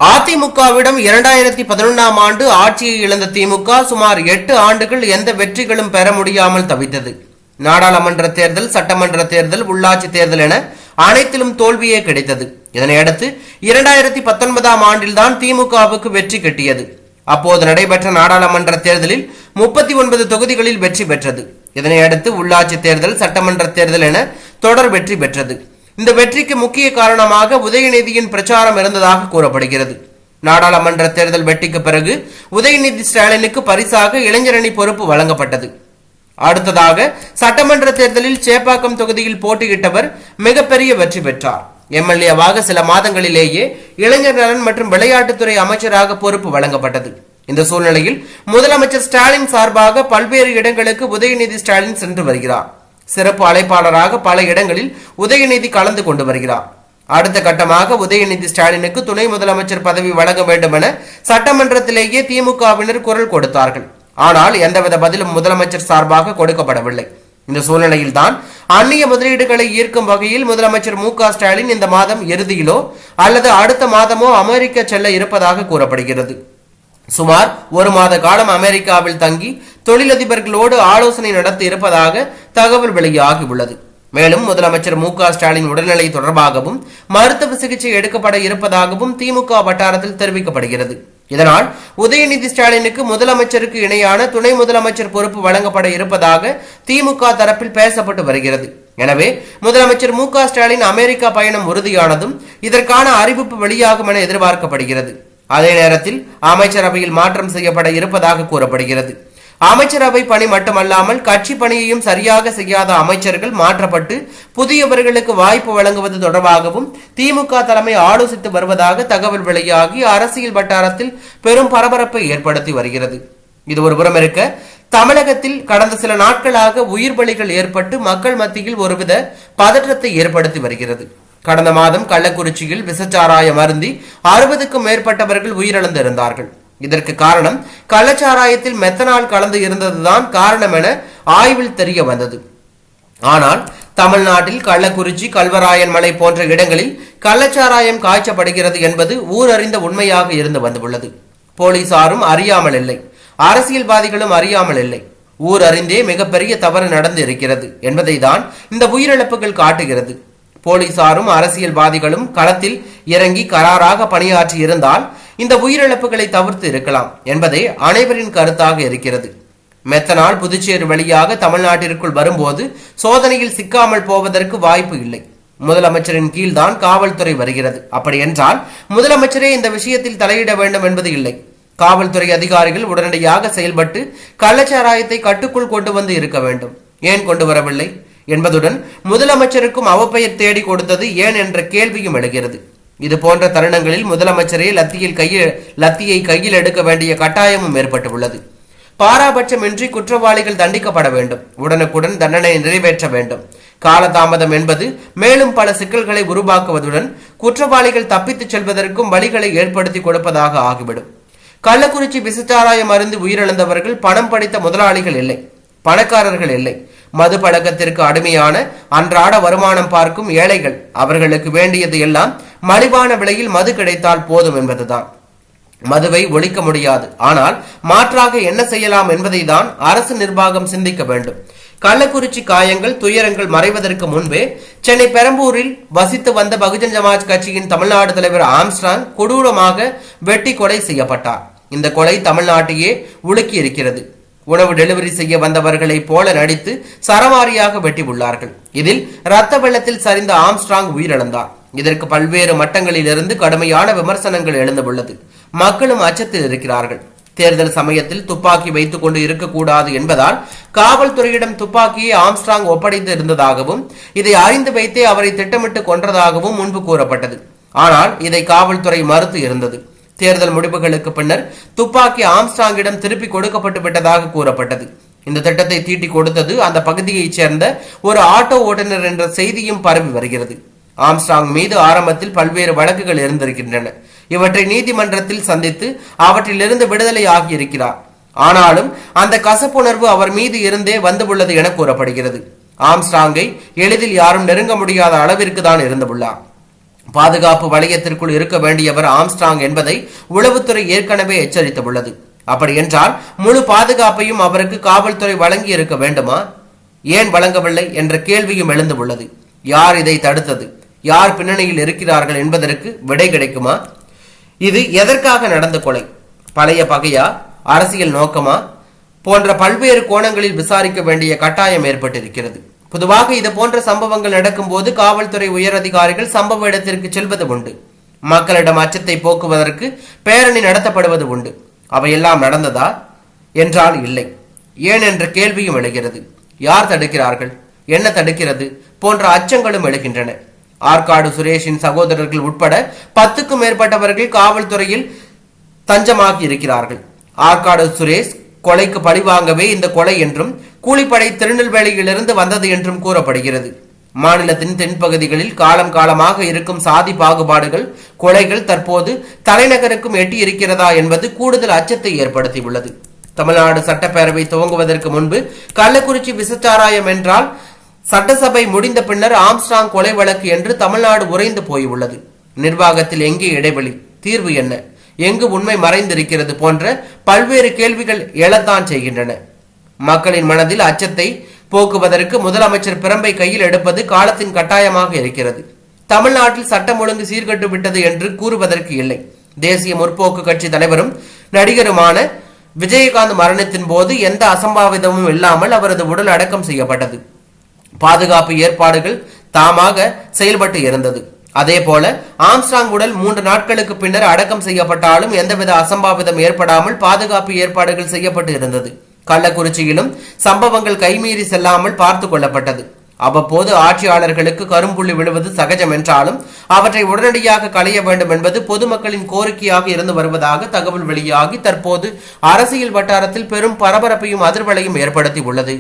அதிமுகவிடம் 2011ஆம் ஆண்டு ஆட்சியை இழந்த திமுக சுமார் 8 ஆண்டுகள் எந்த வெற்றிகளும் பெற முடியாமல் தவித்தது. நாடாளுமன்ற தேர்தல், சட்டமன்ற தேர்தல், உள்ளாட்சி தேர்தல் என அனைத்திலும் தோல்வியே கிடைத்தது. இதனையடுத்து 2019ஆம் ஆண்டில்தான் திமுகவுக்கு வெற்றி கிட்டியது. அப்போது நடைபெற்ற நாடாளுமன்ற தேர்தலில் 39 தொகுதிகளில் வெற்றி பெற்றது. இதனையடுத்து உள்ளாட்சி தேர்தல், சட்டமன்ற தேர்தல் என தொடர் வெற்றி பெற்றது. இந்த வெற்றிக்கு முக்கிய காரணமாக உதயநிதியின் பிரச்சாரம் இருந்ததாக கூறப்படுகிறது. நாடாளுமன்ற தேர்தல் வெற்றிக்கு பிறகு உதயநிதி ஸ்டாலினுக்கு பரிசாக இளைஞரணி பொறுப்பு வழங்கப்பட்டது. அடுத்ததாக சட்டமன்ற தேர்தலில் சேப்பாக்கம் தொகுதியில் போட்டியிட்டவர் மிகப்பெரிய வெற்றி பெற்றார். எம்எல்ஏவாக சில மாதங்களிலேயே இளைஞர் நலன் மற்றும் விளையாட்டுத்துறை அமைச்சராக பொறுப்பு வழங்கப்பட்டது. இந்த சூழ்நிலையில் முதலமைச்சர் ஸ்டாலின் சார்பாக பல்வேறு இடங்களுக்கு உதயநிதி ஸ்டாலின் சென்று வருகிறார். சிறப்பு அழைப்பாளராக பல இடங்களில் உதயநிதி கலந்து கொண்டு வருகிறார். அடுத்த கட்டமாக உதயநிதி ஸ்டாலினுக்கு துணை முதலமைச்சர் பதவி வழங்க வேண்டும் என சட்டமன்றத்திலேயே திமுகவினர் குரல் கொடுத்தார்கள். ஆனால் எந்தவித பதிலும் முதலமைச்சர் சார்பாக கொடுக்கப்படவில்லை. இந்த சூழ்நிலையில் தான் அந்நிய முதலீடுகளை ஈர்க்கும் வகையில் முதலமைச்சர் மு.க.ஸ்டாலின் இந்த மாதம் இறுதியிலோ அல்லது அடுத்த மாதமோ அமெரிக்கா செல்ல இருப்பதாக கூறப்படுகிறது. சுமார் 1 மாத காலம் அமெரிக்காவில் தங்கி தொழிலதிபர்களோடு ஆலோசனை நடத்தி இருப்பதாக தகவல் வெளியாகி உள்ளது. மேலும் முதலமைச்சர் மு.க.ஸ்டாலின் உடல்நிலை தொடர்பாகவும் மருத்துவ சிகிச்சை எடுக்கப்பட இருப்பதாகவும் திமுக வட்டாரத்தில் தெரிவிக்கப்படுகிறது. இதனால் உதயநிதி ஸ்டாலினுக்கு முதலமைச்சருக்கு இணையான துணை முதலமைச்சர் பொறுப்பு வழங்கப்பட இருப்பதாக திமுக தரப்பில் பேசப்பட்டு வருகிறது. எனவே முதலமைச்சர் மு.க.ஸ்டாலின் அமெரிக்கா பயணம் உறுதியானதும் இதற்கான அறிவிப்பு வெளியாகும் என எதிர்பார்க்கப்படுகிறது. அதே நேரத்தில் அமைச்சரவையில் மாற்றம் செய்யப்பட இருப்பதாக கூறப்படுகிறது. அமைச்சரவை பணி மட்டுமல்லாமல் கட்சி பணியையும் சரியாக செய்யாத அமைச்சர்கள் மாற்றப்பட்டு புதியவர்களுக்கு வாய்ப்பு வழங்குவது தொடர்பாகவும் திமுக தலைமை ஆலோசித்து வருவதாக தகவல் வெளியாகி அரசியல் வட்டாரத்தில் பெரும் பரபரப்பை ஏற்படுத்தி வருகிறது. இது ஒருபுறம் இருக்க, தமிழகத்தில் கடந்த சில நாட்களாக உயிர் பலிகள் ஏற்பட்டு மக்கள் மத்தியில் ஒருவித பதற்றத்தை ஏற்படுத்தி வருகிறது. கடந்த மாதம் கள்ளக்குறிச்சியில் விசச்சாராயம் அருந்தி 60க்கும் மேற்பட்டவர்கள் உயிரிழந்திருந்தார்கள். இதற்கு காரணம் கள்ளச்சாராயத்தில் மெத்தனால் கலந்து இருந்ததுதான் காரணம் என ஆய்வில் தெரிய வந்தது. ஆனால் தமிழ்நாட்டில் கள்ளக்குறிச்சி, கல்வராயன் மலை போன்ற இடங்களில் கள்ளச்சாராயம் காய்ச்சப்படுகிறது என்பது ஊரறிந்த உண்மையாக இருந்து வந்துள்ளது. போலீசாரும் அறியாமல் இல்லை, அரசியல்வாதிகளும் அறியாமல் இல்லை. ஊர் அறிந்தே மிகப்பெரிய தவறு நடந்து இருக்கிறது என்பதை தான் இந்த உயிரிழப்புகள் காட்டுகிறது. போலீசாரும் அரசியல்வாதிகளும் களத்தில் இறங்கி கராராக பணியாற்றி இருந்தால் இந்த உயிரிழப்புகளை தவிர்த்து இருக்கலாம் என்பதே அனைவரின் கருத்தாக இருக்கிறது. மெத்தனால் புதுச்சேரி வழியாக தமிழ்நாட்டிற்குள் வரும்போது சோதனையில் சிக்காமல் போவதற்கு வாய்ப்பு இல்லை. முதலமைச்சரின் கீழ்தான் காவல்துறை வருகிறது. அப்படி என்றால் முதலமைச்சரே இந்த விஷயத்தில் தலையிட வேண்டும் என்பது இல்லை. காவல்துறை அதிகாரிகள் உடனடியாக செயல்பட்டு கள்ளச்சாராயத்தை கட்டுக்குள் கொண்டு வந்து இருக்க வேண்டும். ஏன் கொண்டு வரவில்லை என்பதுடன் முதலமைச்சருக்கும் அவப்பெயர் தேடி கொடுத்தது ஏன் என்ற கேள்வியும் எழுகிறது. இது போன்ற தருணங்களில் முதலமைச்சரே லத்தியை கையில் எடுக்க வேண்டிய கட்டாயமும் ஏற்பட்டுள்ளது. பாராபட்சமின்றி குற்றவாளிகள் தண்டிக்கப்பட வேண்டும். உடனுக்குடன் தண்டனை நிறைவேற்ற வேண்டும். காலதாமதம் என்பது மேலும் பல சிக்கல்களை உருவாக்குவதுடன் குற்றவாளிகள் தப்பித்துச் செல்வதற்கும் வழிகளை ஏற்படுத்தி கொடுப்பதாக ஆகிவிடும். கள்ளக்குறிச்சி விசச்சாராயம் அருந்து உயிரிழந்தவர்கள் பணம் படைத்த முதலாளிகள் இல்லை, பணக்காரர்கள் இல்லை. மது பழக்கத்திற்கு அடிமையான அன்றாட வருமானம் பார்க்கும் ஏழைகள். அவர்களுக்கு வேண்டியது எல்லாம் மலிவான விலையில் மது கிடைத்தால் போதும் என்பதுதான். மதுவை ஒழிக்க முடியாது, ஆனால் மாற்றாக என்ன செய்யலாம் என்பதை தான் அரசு நிர்வாகம் சிந்திக்க வேண்டும். கள்ளக்குறிச்சி காயங்கள், துயரங்கள் மறைவதற்கு முன்பே சென்னை பெரம்பூரில் வசித்து வந்த பகுஜன் சமாஜ் கட்சியின் தமிழ்நாடு தலைவர் ஆம்ஸ்ட்ராங் கொடூரமாக வெட்டி கொலை செய்யப்பட்டார். இந்த கொலை தமிழ்நாட்டையே உலுக்கி இருக்கிறது. உணவு டெலிவரி செய்ய வந்தவர்களை போல நடித்து சரமாரியாக வெட்டி உள்ளார்கள். இதில் இரத்த வெள்ளத்தில் சரிந்த ஆம்ஸ்ட்ராங் உயிரிழந்தார். இதற்கு பல்வேறு மட்டங்களில் இருந்து கடுமையான விமர்சனங்கள் எழுந்துள்ளது. மக்களும் அச்சத்தில் இருக்கிறார்கள். தேர்தல் சமயத்தில் துப்பாக்கி வைத்துக் கொண்டு இருக்கக்கூடாது என்பதால் காவல்துறையிடம் துப்பாக்கியை ஆம்ஸ்ட்ராங் ஒப்படைத்து இருந்ததாகவும் இதை அறிந்து வைத்தே அவரை திட்டமிட்டு கொன்றதாகவும் முன்பு கூறப்பட்டது. ஆனால் இதை காவல்துறை மறுத்து இருந்தது. தேர்தல் முடிவுகளுக்கு பின்னர் துப்பாக்கி ஆம்ஸ்ட்ராங்கிடம் திருப்பி கொடுக்கப்பட்டு விட்டதாக கூறப்பட்டது. இந்த திட்டத்தை தீட்டி கொடுத்தது அந்த பகுதியைச் சேர்ந்த ஒரு ஆட்டோ ஓட்டுநர் என்ற செய்தியும் பரவி வருகிறது. ஆம்ஸ்ட்ராங் மீது ஆரம்பத்தில் பல்வேறு வழக்குகள் இருந்திருக்கின்றன. இவற்றை நீதிமன்றத்தில் சந்தித்து அவற்றிலிருந்து விடுதலை ஆகியிருக்கிறார். ஆனாலும் அந்த கசப்புணர்வு அவர் மீது இருந்தே வந்துள்ளது என கூறப்படுகிறது. ஆம்ஸ்ட்ராங்கை எளிதில் யாரும் நெருங்க முடியாத அளவிற்கு தான் இருந்துள்ளார். பாதுகாப்பு வளையத்திற்குள் இருக்க வேண்டியவர் ஆம்ஸ்ட்ராங் என்பதை உளவுத்துறை ஏற்கனவே எச்சரித்துள்ளது. அப்படி என்றால் முழு பாதுகாப்பையும் அவருக்கு காவல்துறை வழங்கி இருக்க வேண்டுமா? ஏன் வழங்கவில்லை என்ற கேள்வியும் எழுந்துள்ளது. யார் இதை தடுத்தது? யார் பின்னணியில் இருக்கிறார்கள் என்பதற்கு விடை கிடைக்குமா? இது எதற்காக நடந்த கொலை? பழைய பகையா? அரசியல் நோக்கமா? போன்ற பல்வேறு கோணங்களில் விசாரிக்க வேண்டிய கட்டாயம் ஏற்பட்டிருக்கிறது. பொதுவாக இது போன்ற சம்பவங்கள் நடக்கும் போது காவல்துறை உயர் அதிகாரிகள் சம்பவ இடத்திற்கு செல்வது உண்டு. மக்களிடம் அச்சத்தை போக்குவதற்கு பேரணி நடத்தப்படுவது உண்டு. அவையெல்லாம் நடந்ததா என்றால் இல்லை. ஏன் என்ற கேள்வியும் எழுகிறது. யார் தடுக்கிறார்கள்? என்ன தடுக்கிறது? போன்ற அச்சங்களும் எழுகின்றன. ஆற்காடு சுரேஷின் சகோதரர்கள் உட்பட 10க்கும் மேற்பட்டவர்கள் காவல்துறையில் தஞ்சமாகி இருக்கிறார்கள். ஆற்காடு சுரேஷ் கொலைக்கு பழிவாங்கவே இந்த கொலை என்றும் கூலிப்படை திருநெல்வேலியிலிருந்து வந்தது என்றும் கூறப்படுகிறது. மாநிலத்தின் தென்பகுதிகளில் காலம் காலமாக இருக்கும் சாதி பாகுபாடுகள், கொலைகள் தற்போது தலைநகருக்கும் எட்டி இருக்கிறதா என்பது கூடுதல் அச்சத்தை ஏற்படுத்தியுள்ளது. தமிழ்நாடு சட்டப்பேரவை துவங்குவதற்கு முன்பு கள்ளக்குறிச்சி விசச்சாராயம் என்றால் சட்டசபை முடிந்த பின்னர் ஆம்ஸ்ட்ராங் கொலை வழக்கு என்று தமிழ்நாடு உறைந்து போயுள்ளது. நிர்வாகத்தில் எங்கே இடைவெளி? தீர்வு என்ன? எங்கு உண்மை மறைந்திருக்கிறது? போன்ற பல்வேறு கேள்விகள் எழத்தான் செய்கின்றன. மக்களின் மனதில் அச்சத்தை போக்குவதற்கு முதலமைச்சர் பிரம்பை கையில் எடுப்பது காலத்தின் கட்டாயமாக இருக்கிறது. தமிழ்நாட்டில் சட்டம் ஒழுங்கு சீர்கட்டு விட்டது என்று கூறுவதற்கு இல்லை. தேசிய முற்போக்கு கட்சி தலைவரும் நடிகருமான விஜயகாந்த் மரணத்தின் போது எந்த அசம்பாவிதமும் இல்லாமல் அவரது உடல் அடக்கம் செய்யப்பட்டது. பாதுகாப்பு ஏற்பாடுகள் தாமாக செயல்பட்டு இருந்தது. அதே போல ஆம்ஸ்ட்ராங் உடல் 3 நாட்களுக்கு பின்னர் அடக்கம் செய்யப்பட்டாலும் எந்தவித அசம்பாவிதம் ஏற்படாமல் பாதுகாப்பு ஏற்பாடுகள் செய்யப்பட்டு இருந்தது. கள்ளக்குறிச்சியிலும் சம்பவங்கள் கைமீறி செல்லாமல் பார்த்து கொள்ளப்பட்டது. அவ்வப்போது ஆட்சியாளர்களுக்கு கரும்புள்ளி விழுவது சகஜம் என்றாலும் அவற்றை உடனடியாக களைய வேண்டும் என்பது பொதுமக்களின் கோரிக்கையாக இருந்து வருவதாக தகவல் வெளியாகி தற்போது அரசியல் வட்டாரத்தில் பெரும் பரபரப்பையும் அதிர்வலையும் ஏற்படுத்தி உள்ளது.